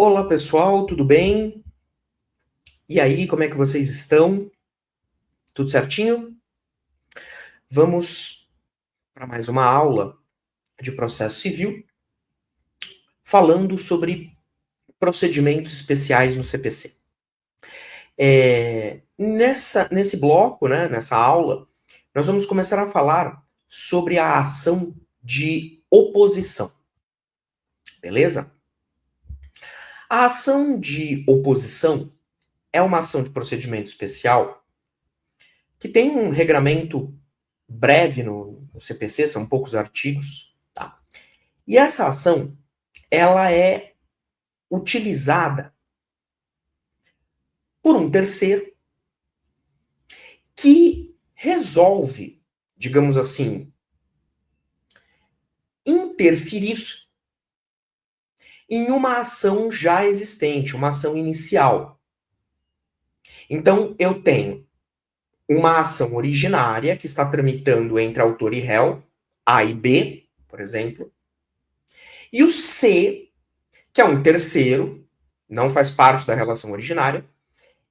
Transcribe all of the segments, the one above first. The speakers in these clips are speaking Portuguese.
Olá pessoal, tudo bem? E aí, como é que vocês estão? Tudo certinho? Vamos para mais uma aula de processo civil, falando sobre procedimentos especiais no CPC. Nesse bloco, né, nessa aula, nós vamos começar a falar sobre a ação de oposição, beleza? A ação de oposição é uma ação de procedimento especial que tem um regramento breve no CPC, são poucos artigos, tá? E essa ação, ela é utilizada por um terceiro que resolve, digamos assim, interferir em uma ação já existente, uma ação inicial. Então, eu tenho uma ação originária que está tramitando entre autor e réu, A e B, por exemplo, e o C, que é um terceiro, não faz parte da relação originária,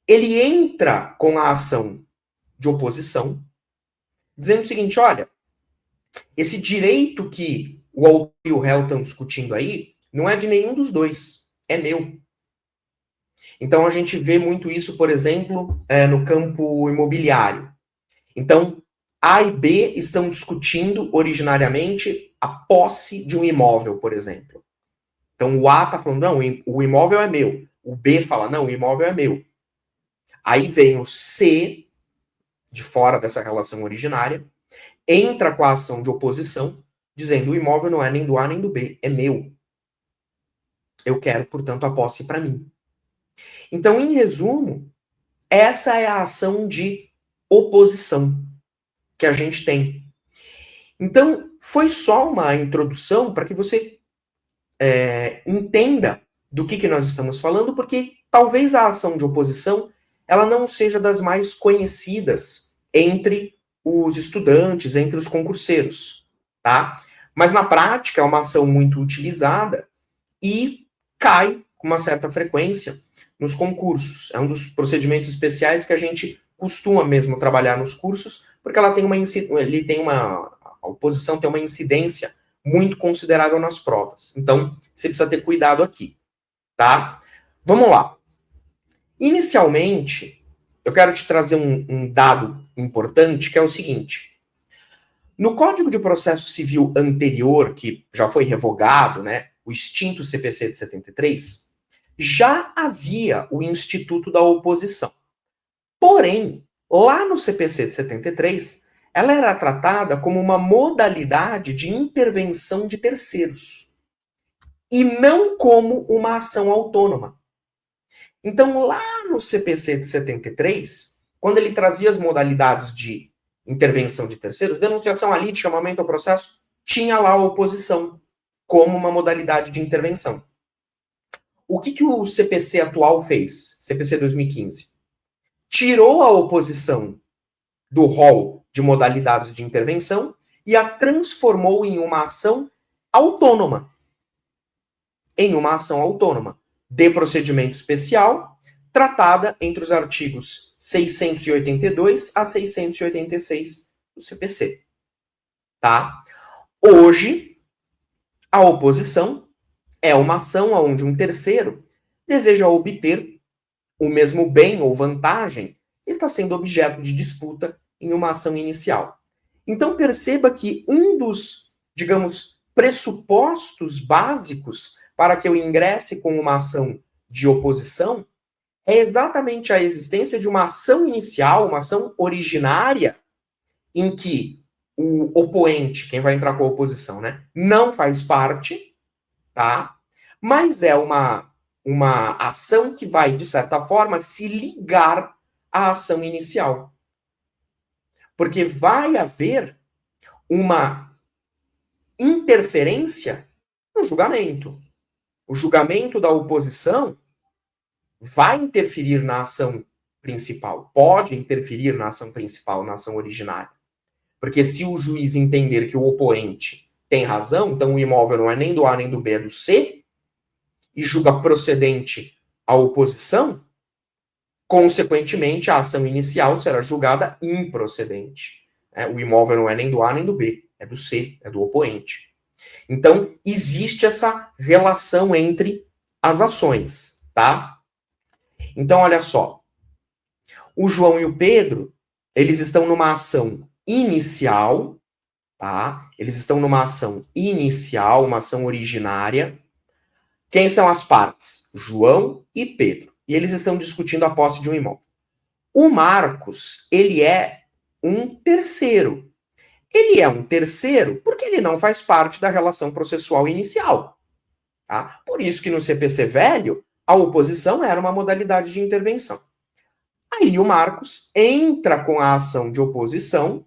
ele entra com a ação de oposição, dizendo o seguinte: olha, esse direito que o autor e o réu estão discutindo aí não é de nenhum dos dois, é meu. Então a gente vê muito isso, por exemplo, no campo imobiliário. Então, A e B estão discutindo originariamente a posse de um imóvel, por exemplo. Então o A está falando, não, o imóvel é meu. O B fala, não, o imóvel é meu. Aí vem o C, de fora dessa relação originária, entra com a ação de oposição, dizendo o imóvel não é nem do A nem do B, é meu. Eu quero, portanto, a posse para mim. Então, em resumo, essa é a ação de oposição que a gente tem. Então, foi só uma introdução para que você entenda do que nós estamos falando, porque talvez a ação de oposição ela não seja das mais conhecidas entre os estudantes, entre os concurseiros, tá? Mas na prática é uma ação muito utilizada e cai com uma certa frequência nos concursos. É um dos procedimentos especiais que a gente costuma mesmo trabalhar nos cursos, porque ela tem a oposição tem uma incidência muito considerável nas provas. Então, você precisa ter cuidado aqui, tá? Vamos lá. Inicialmente, eu quero te trazer um dado importante, que é o seguinte. No Código de Processo Civil anterior, que já foi revogado, né, o extinto CPC de 73, já havia o Instituto da Oposição. Porém, lá no CPC de 73, ela era tratada como uma modalidade de intervenção de terceiros e não como uma ação autônoma. Então, lá no CPC de 73, quando ele trazia as modalidades de intervenção de terceiros, denunciação ali de chamamento ao processo, tinha lá a oposição como uma modalidade de intervenção. O que o CPC atual fez? CPC 2015. Tirou a oposição do rol de modalidades de intervenção e a transformou em uma ação autônoma. Em uma ação autônoma de procedimento especial, tratada entre os artigos 682 a 686 do CPC. Tá? Hoje, a oposição é uma ação onde um terceiro deseja obter o mesmo bem ou vantagem que está sendo objeto de disputa em uma ação inicial. Então perceba que um dos, digamos, pressupostos básicos para que eu ingresse com uma ação de oposição é exatamente a existência de uma ação inicial, uma ação originária, em que o opoente, quem vai entrar com a oposição, né, não faz parte, tá? Mas é uma ação que vai, de certa forma, se ligar à ação inicial. Porque vai haver uma interferência no julgamento. O julgamento da oposição vai interferir na ação principal, pode interferir na ação principal, na ação originária. Porque se o juiz entender que o oponente tem razão, então o imóvel não é nem do A nem do B, é do C, e julga procedente a oposição, consequentemente, a ação inicial será julgada improcedente. O imóvel não é nem do A nem do B, é do C, é do opoente. Então, existe essa relação entre as ações, tá? Então, olha só. O João e o Pedro, eles estão numa ação inicial, tá? Eles estão numa ação inicial, uma ação originária. Quem são as partes? João e Pedro. E eles estão discutindo a posse de um imóvel. O Marcos, ele é um terceiro. Ele é um terceiro porque ele não faz parte da relação processual inicial. Tá? Por isso que no CPC velho, a oposição era uma modalidade de intervenção. Aí o Marcos entra com a ação de oposição,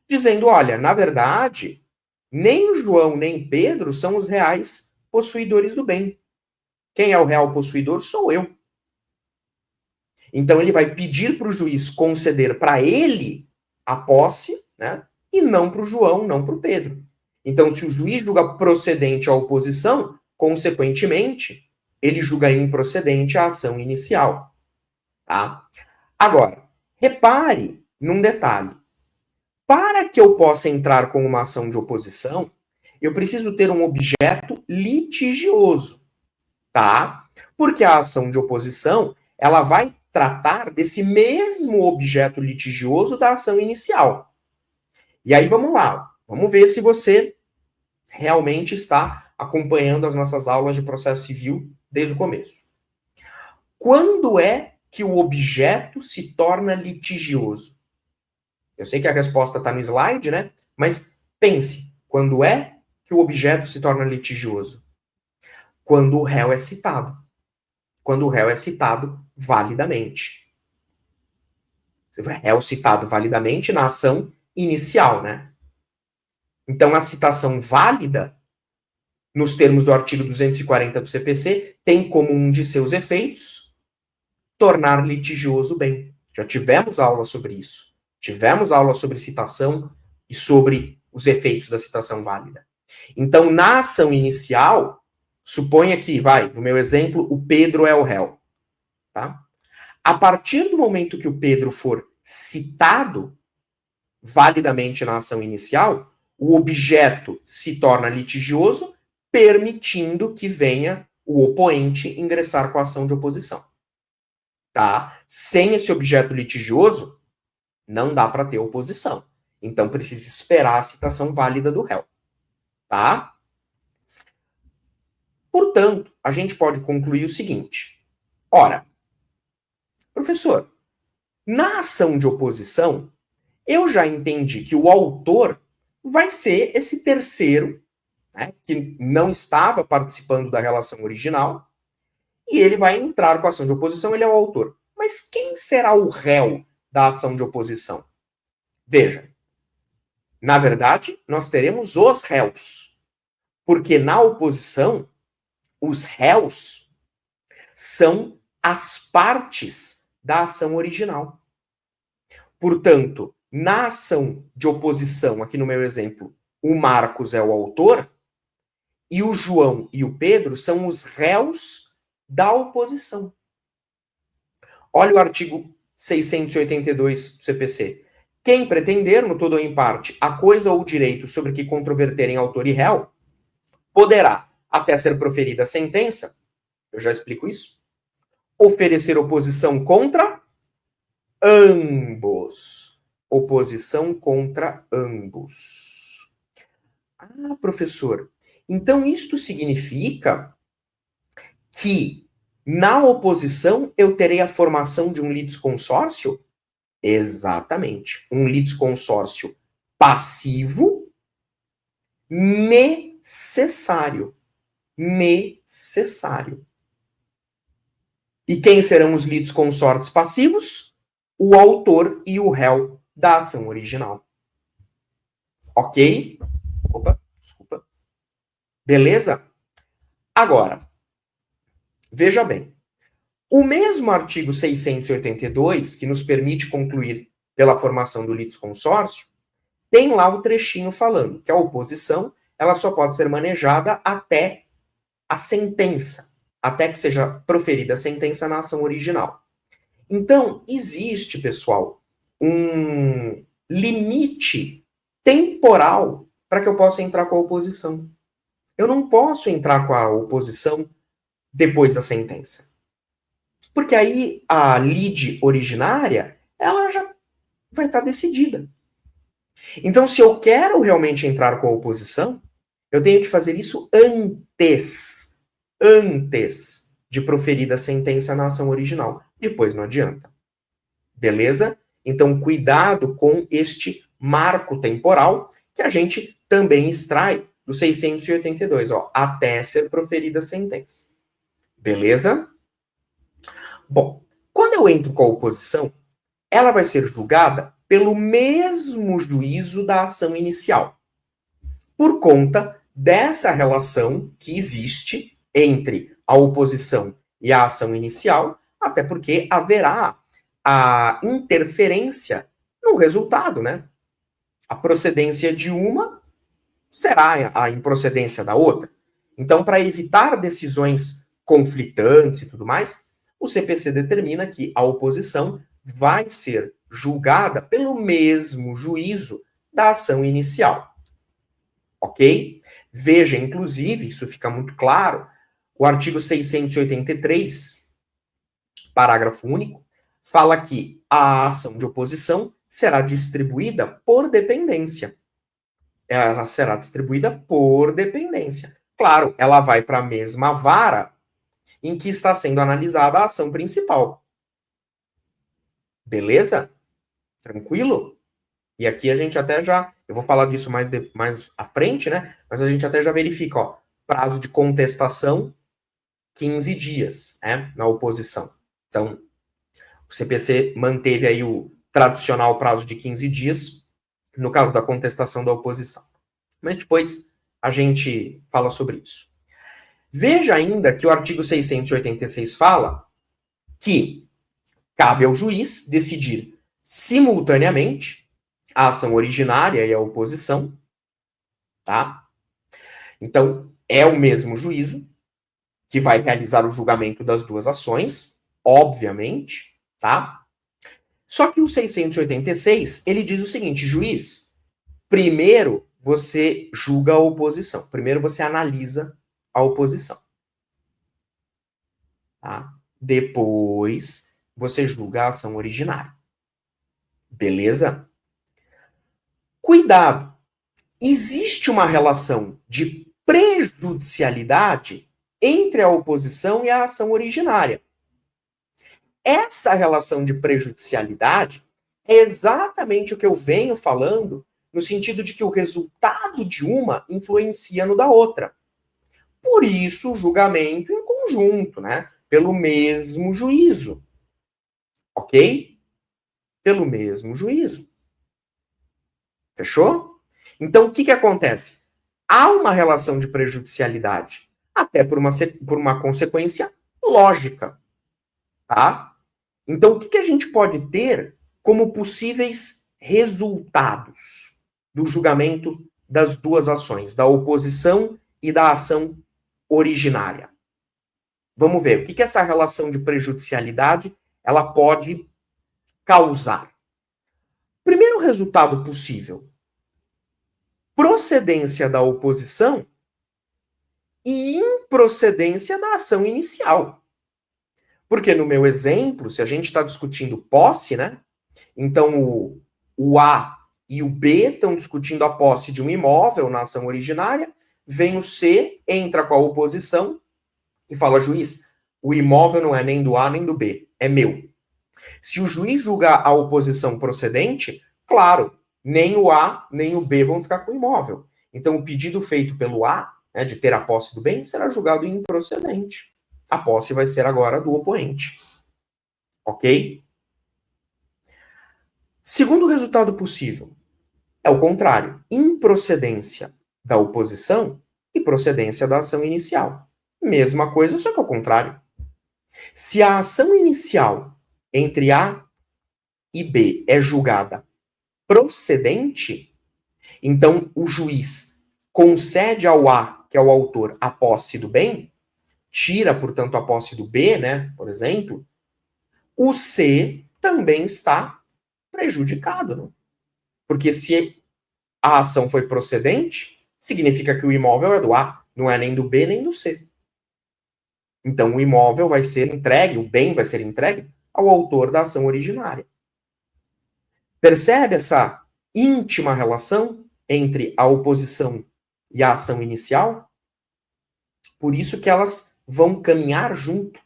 dizendo, olha, na verdade, nem o João nem Pedro são os reais possuidores do bem. Quem é o real possuidor sou eu. Então ele vai pedir para o juiz conceder para ele a posse, né? E não para o João, não para o Pedro. Então, se o juiz julga procedente a oposição, consequentemente, ele julga improcedente a ação inicial. Tá? Agora, repare num detalhe. Para que eu possa entrar com uma ação de oposição, eu preciso ter um objeto litigioso, tá? Porque a ação de oposição, ela vai tratar desse mesmo objeto litigioso da ação inicial. E aí vamos lá, vamos ver se você realmente está acompanhando as nossas aulas de processo civil desde o começo. Quando é que o objeto se torna litigioso? Eu sei que a resposta está no slide, né? Mas pense, quando é que o objeto se torna litigioso? Quando o réu é citado. Quando o réu é citado validamente. O réu citado validamente na ação inicial, né? Então, a citação válida, nos termos do artigo 240 do CPC, tem como um de seus efeitos tornar litigioso o bem. Já tivemos aula sobre isso. Tivemos aula sobre citação e sobre os efeitos da citação válida. Então, na ação inicial, suponha que, no meu exemplo, o Pedro é o réu. Tá? A partir do momento que o Pedro for citado validamente na ação inicial, o objeto se torna litigioso, permitindo que venha o opoente ingressar com a ação de oposição. Tá? Sem esse objeto litigioso, não dá para ter oposição. Então, precisa esperar a citação válida do réu. Tá? Portanto, a gente pode concluir o seguinte. Ora, professor, na ação de oposição, eu já entendi que o autor vai ser esse terceiro, né, que não estava participando da relação original, e ele vai entrar com a ação de oposição, ele é o autor. Mas quem será o réu da ação de oposição? Veja, na verdade, nós teremos os réus, porque na oposição, os réus são as partes da ação original. Portanto, na ação de oposição, aqui no meu exemplo, o Marcos é o autor, e o João e o Pedro são os réus da oposição. Olha o artigo 682 do CPC. Quem pretender, no todo ou em parte, a coisa ou direito sobre que controverterem autor e réu, poderá, até ser proferida a sentença, eu já explico isso, oferecer oposição contra ambos. Oposição contra ambos. Ah, professor, então isto significa que na oposição eu terei a formação de um litisconsórcio? Exatamente. Um litisconsórcio passivo necessário. Necessário. E quem serão os litisconsortes passivos? O autor e o réu da ação original. Ok? Opa, desculpa. Beleza? Agora, veja bem. O mesmo artigo 682, que nos permite concluir pela formação do litisconsórcio, tem lá o trechinho falando que a oposição ela só pode ser manejada até a sentença. até que seja proferida a sentença na ação original. Então, existe, pessoal, um limite temporal para que eu possa entrar com a oposição. Eu não posso entrar com a oposição depois da sentença. Porque aí a lide originária, ela já vai estar decidida. Então, se eu quero realmente entrar com a oposição, eu tenho que fazer isso antes de proferida a sentença na ação original. Depois não adianta. Beleza? Então, cuidado com este marco temporal que a gente também extrai do 682, ó, até ser proferida a sentença. Beleza? Bom, quando eu entro com a oposição, ela vai ser julgada pelo mesmo juízo da ação inicial, por conta dessa relação que existe entre a oposição e a ação inicial, até porque haverá a interferência no resultado, né? A procedência de uma será a improcedência da outra. Então, para evitar decisões conflitantes e tudo mais, o CPC determina que a oposição vai ser julgada pelo mesmo juízo da ação inicial. Ok? Veja, inclusive, isso fica muito claro, o artigo 683, parágrafo único, fala que a ação de oposição será distribuída por dependência. Ela será distribuída por dependência. Claro, ela vai para a mesma vara em que está sendo analisada a ação principal. Beleza? Tranquilo? E aqui a gente até já, eu vou falar disso mais à frente, né? Mas a gente até já verifica, ó, prazo de contestação, 15 dias, né, na oposição. Então, o CPC manteve aí o tradicional prazo de 15 dias, no caso da contestação da oposição. Mas depois a gente fala sobre isso. Veja ainda que o artigo 686 fala que cabe ao juiz decidir simultaneamente a ação originária e a oposição, tá? Então, é o mesmo juízo que vai realizar o julgamento das duas ações, obviamente, tá? Só que o 686, ele diz o seguinte, juiz, primeiro você julga a oposição, primeiro você analisa a oposição, tá? Depois você julga a ação originária. Beleza? Cuidado! Existe uma relação de prejudicialidade entre a oposição e a ação originária. Essa relação de prejudicialidade é exatamente o que eu venho falando, no sentido de que o resultado de uma influencia no da outra. Por isso, o julgamento em conjunto, né? Pelo mesmo juízo. Ok? Pelo mesmo juízo. Fechou? Então, o que acontece? Há uma relação de prejudicialidade, até por uma consequência lógica, tá? Então, o que a gente pode ter como possíveis resultados do julgamento das duas ações, da oposição e da ação originária? Vamos ver, o que essa relação de prejudicialidade ela pode causar? Primeiro resultado possível, procedência da oposição e improcedência da ação inicial. Porque no meu exemplo, se a gente está discutindo posse, né? Então o A e o B estão discutindo a posse de um imóvel na ação originária, vem o C, entra com a oposição e fala, juiz, o imóvel não é nem do A nem do B, é meu. Se o juiz julgar a oposição procedente, claro, nem o A nem o B vão ficar com o imóvel. Então, o pedido feito pelo A, né, de ter a posse do bem, será julgado improcedente. A posse vai ser agora do oponente. Ok? Segundo resultado possível, é o contrário. Improcedência da oposição e procedência da ação inicial. Mesma coisa, só que ao contrário. Se a ação inicial entre A e B é julgada procedente, então o juiz concede ao A, que é o autor, a posse do bem, tira, portanto, a posse do B, né, por exemplo, o C também está prejudicado, né? Porque se a ação foi procedente, significa que o imóvel é do A, não é nem do B nem do C. Então, o imóvel vai ser entregue, o bem vai ser entregue ao autor da ação originária. Percebe essa íntima relação entre a oposição e a ação inicial? Por isso que elas vão caminhar junto.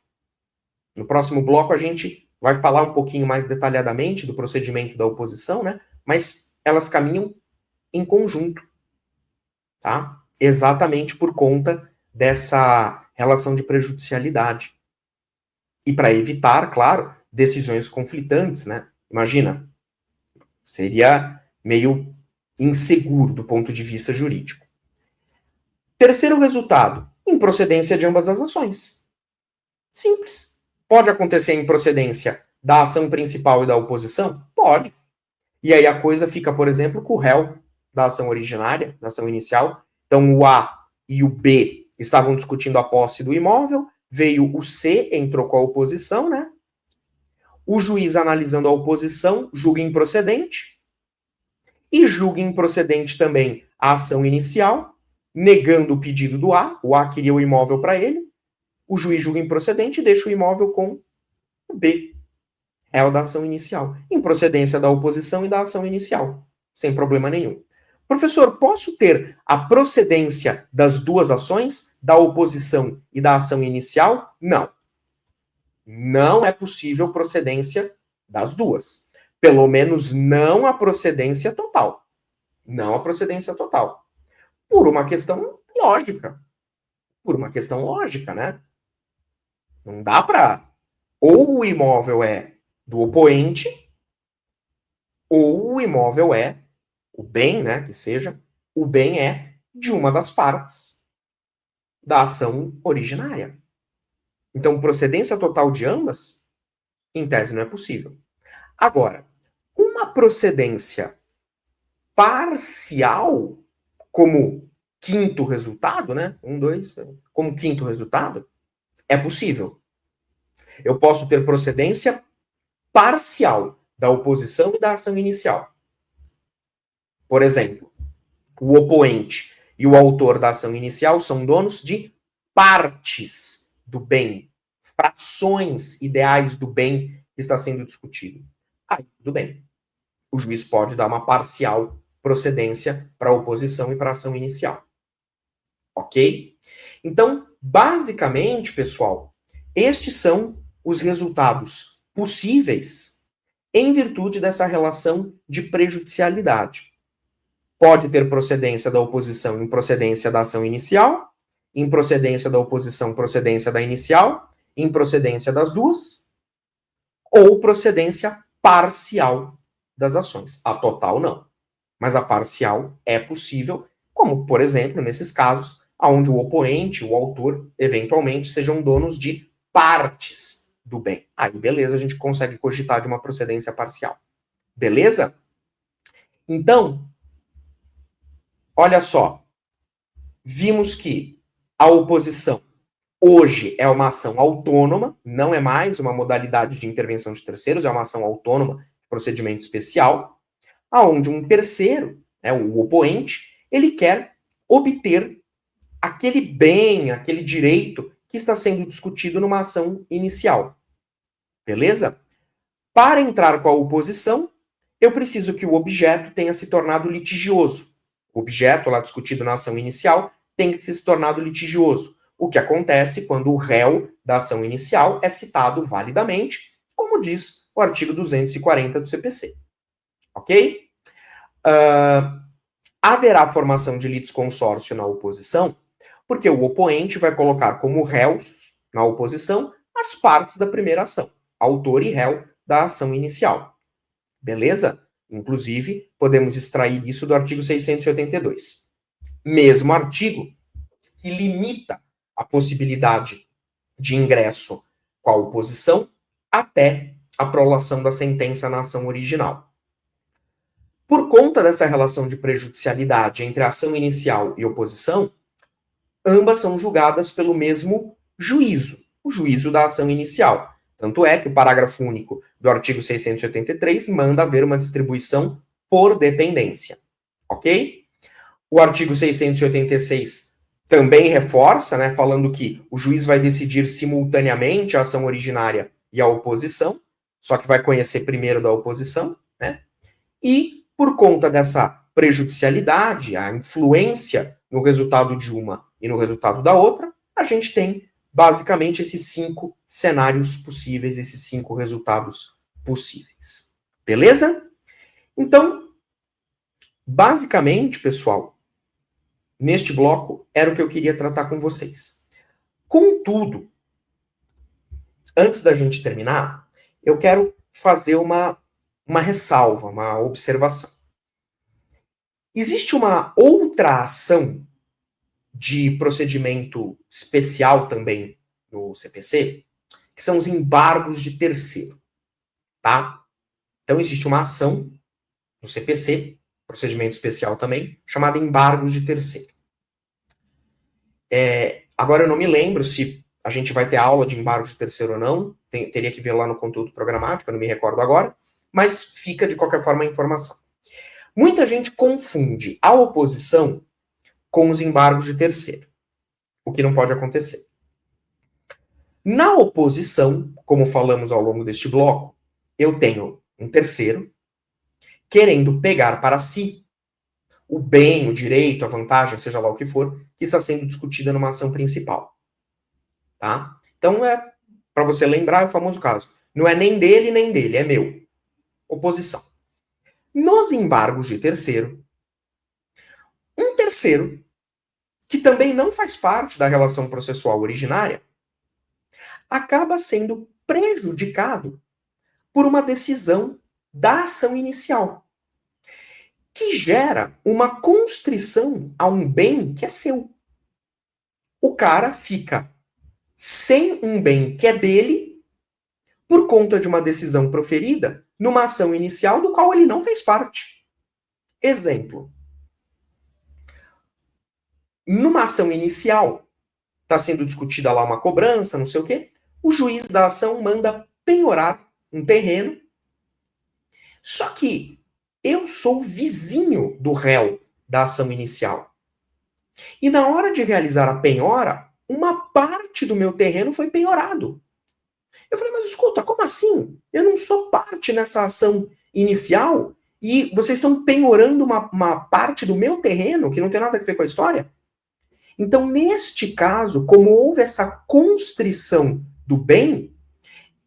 No próximo bloco a gente vai falar um pouquinho mais detalhadamente do procedimento da oposição, né? Mas elas caminham em conjunto, tá? Exatamente por conta dessa relação de prejudicialidade. E para evitar, claro, decisões conflitantes, né? Imagina, seria meio inseguro do ponto de vista jurídico. Terceiro resultado, improcedência de ambas as ações. Simples. Pode acontecer a improcedência da ação principal e da oposição? Pode. E aí a coisa fica, por exemplo, com o réu da ação originária, da ação inicial. Então o A e o B estavam discutindo a posse do imóvel, veio o C, entrou com a oposição, né? O juiz, analisando a oposição, julga improcedente. E julga improcedente também a ação inicial, negando o pedido do A. O A queria o imóvel para ele. O juiz julga improcedente e deixa o imóvel com o B, réu da ação inicial. Improcedência da oposição e da ação inicial, sem problema nenhum. Professor, posso ter a procedência das duas ações, da oposição e da ação inicial? Não. Não é possível procedência das duas. Pelo menos não a procedência total. Não a procedência total. Por uma questão lógica. Por uma questão lógica, né? Não dá para... Ou o imóvel é do opoente, ou o imóvel é, o bem, né, que seja, o bem é de uma das partes da ação originária. Então, procedência total de ambas, em tese, não é possível. Agora, uma procedência parcial, como quinto resultado, né? Como quinto resultado, é possível. Eu posso ter procedência parcial da oposição e da ação inicial. Por exemplo, o opoente e o autor da ação inicial são donos de partes do bem, frações ideais do bem que está sendo discutido. Aí, tudo bem. O juiz pode dar uma parcial procedência para a oposição e para a ação inicial. Ok? Então, basicamente, pessoal, estes são os resultados possíveis em virtude dessa relação de prejudicialidade. Pode ter procedência da oposição em procedência da ação inicial, em procedência da oposição, procedência da inicial, em procedência das duas, ou procedência parcial das ações. A total, não. Mas a parcial é possível, como, por exemplo, nesses casos, onde o oponente, o autor, eventualmente, sejam donos de partes do bem. Aí, beleza, a gente consegue cogitar de uma procedência parcial. Beleza? Então, olha só. Vimos que a oposição hoje é uma ação autônoma, não é mais uma modalidade de intervenção de terceiros, é uma ação autônoma de procedimento especial, aonde um terceiro, né, o opoente, ele quer obter aquele bem, aquele direito que está sendo discutido numa ação inicial. Beleza? Para entrar com a oposição, eu preciso que o objeto tenha se tornado litigioso. O objeto lá discutido na ação inicial tem que ter se tornado litigioso. O que acontece quando o réu da ação inicial é citado validamente, como diz o artigo 240 do CPC. Ok? Haverá formação de litisconsórcio na oposição, porque o opoente vai colocar como réus na oposição as partes da primeira ação, autor e réu da ação inicial. Beleza? Inclusive, podemos extrair isso do artigo 682. Mesmo artigo que limita a possibilidade de ingresso com a oposição até a prolação da sentença na ação original. Por conta dessa relação de prejudicialidade entre a ação inicial e oposição, ambas são julgadas pelo mesmo juízo, o juízo da ação inicial. Tanto é que o parágrafo único do artigo 683 manda haver uma distribuição por dependência, ok? O artigo 686 também reforça, né, falando que o juiz vai decidir simultaneamente a ação originária e a oposição, só que vai conhecer primeiro da oposição, né? E, por conta dessa prejudicialidade, a influência no resultado de uma e no resultado da outra, a gente tem, basicamente, esses 5 cenários possíveis, esses 5 resultados possíveis. Beleza? Então, basicamente, pessoal, neste bloco, era o que eu queria tratar com vocês. Contudo, antes da gente terminar, eu quero fazer uma ressalva, uma observação. Existe uma outra ação de procedimento especial também no CPC, que são os embargos de terceiro, tá? Então, existe uma ação no CPC, procedimento especial também, chamada embargos de terceiro. Agora, eu não me lembro se a gente vai ter aula de embargo de terceiro ou não, teria que ver lá no conteúdo programático, eu não me recordo agora, mas fica, de qualquer forma, a informação. Muita gente confunde a oposição com os embargos de terceiro, o que não pode acontecer. Na oposição, como falamos ao longo deste bloco, eu tenho um terceiro querendo pegar para si o bem, o direito, a vantagem, seja lá o que for, que está sendo discutida numa ação principal. Tá? Então, para você lembrar, é o famoso caso. Não é nem dele, é meu. Oposição. Nos embargos de terceiro, um terceiro, que também não faz parte da relação processual originária, acaba sendo prejudicado por uma decisão da ação inicial, que gera uma constrição a um bem que é seu. O cara fica sem um bem que é dele por conta de uma decisão proferida numa ação inicial do qual ele não fez parte. Exemplo. Numa ação inicial, está sendo discutida lá uma cobrança, não sei o quê, o juiz da ação manda penhorar um terreno, só que eu sou vizinho do réu da ação inicial. E na hora de realizar a penhora, uma parte do meu terreno foi penhorado. Eu falei, mas escuta, como assim? Eu não sou parte nessa ação inicial e vocês estão penhorando uma parte do meu terreno que não tem nada a ver com a história? Então, neste caso, como houve essa constrição do bem,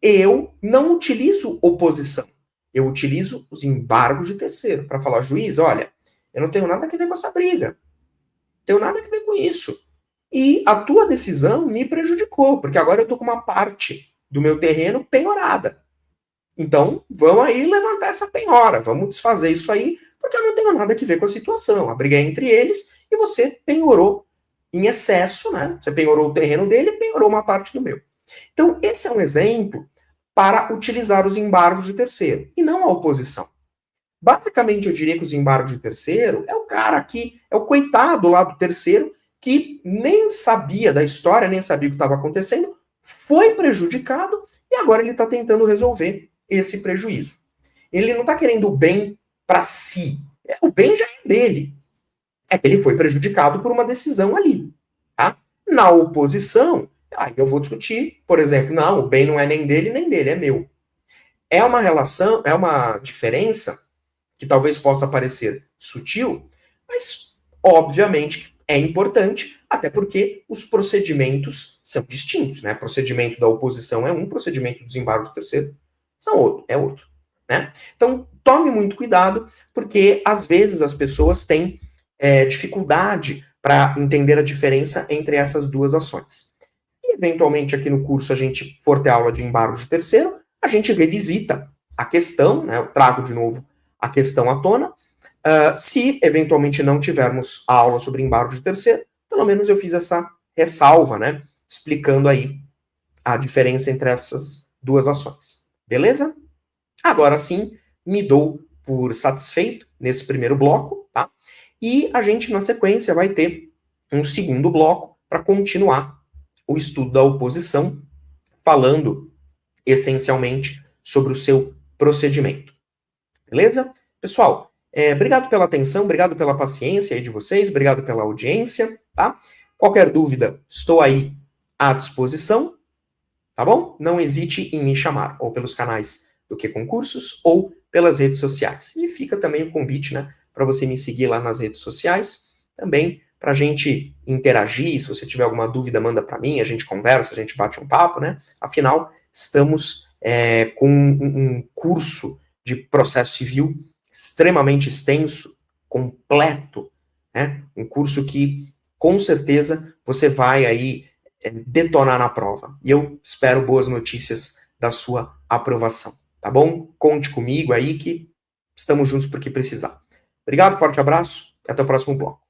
eu não utilizo oposição. Eu utilizo os embargos de terceiro para falar, juiz, olha, eu não tenho nada a ver com essa briga. Não tenho nada a ver com isso. E a tua decisão me prejudicou, porque agora eu estou com uma parte do meu terreno penhorada. Então, vamos aí levantar essa penhora, vamos desfazer isso aí, porque eu não tenho nada a ver com a situação. A briga é entre eles e você penhorou em excesso, né? Você penhorou o terreno dele e penhorou uma parte do meu. Então, esse é um exemplo para utilizar os embargos de terceiro, e não a oposição. Basicamente, eu diria que os embargos de terceiro é o cara aqui, é o coitado lá do terceiro, que nem sabia da história, nem sabia o que estava acontecendo, foi prejudicado e agora ele está tentando resolver esse prejuízo. Ele não está querendo o bem para si. O bem já é dele. É que ele foi prejudicado por uma decisão ali. Tá? Na oposição, aí eu vou discutir, por exemplo, não, o bem não é nem dele, é meu. É uma relação, é uma diferença que talvez possa parecer sutil, mas obviamente é importante, até porque os procedimentos são distintos, né? Procedimento da oposição é um, procedimento dos embargos do terceiro é outro, né? Então, tome muito cuidado, porque às vezes as pessoas têm dificuldade para entender a diferença entre essas duas ações. E, eventualmente, aqui no curso a gente for ter aula de embargo de terceiro, a gente revisita a questão, né? Eu trago de novo a questão à tona. Se eventualmente não tivermos a aula sobre embargo de terceiro, pelo menos eu fiz essa ressalva, né? Explicando aí a diferença entre essas duas ações. Beleza? Agora sim, me dou por satisfeito nesse primeiro bloco, tá? E a gente, na sequência, vai ter um segundo bloco para continuar o estudo da oposição, falando essencialmente sobre o seu procedimento. Beleza? Pessoal, obrigado pela atenção, obrigado pela paciência aí de vocês, obrigado pela audiência, tá? Qualquer dúvida, estou aí à disposição, tá bom? Não hesite em me chamar, ou pelos canais do Que Concursos, ou pelas redes sociais. E fica também o convite, né, para você me seguir lá nas redes sociais, também para a gente interagir. Se você tiver alguma dúvida, manda para mim, a gente conversa, a gente bate um papo, né? Afinal, estamos com um curso de processo civil extremamente extenso, completo, né? Um curso que, com certeza, você vai aí detonar na prova. E eu espero boas notícias da sua aprovação, tá bom? Conte comigo aí que estamos juntos porque precisar. Obrigado, forte abraço e até o próximo bloco.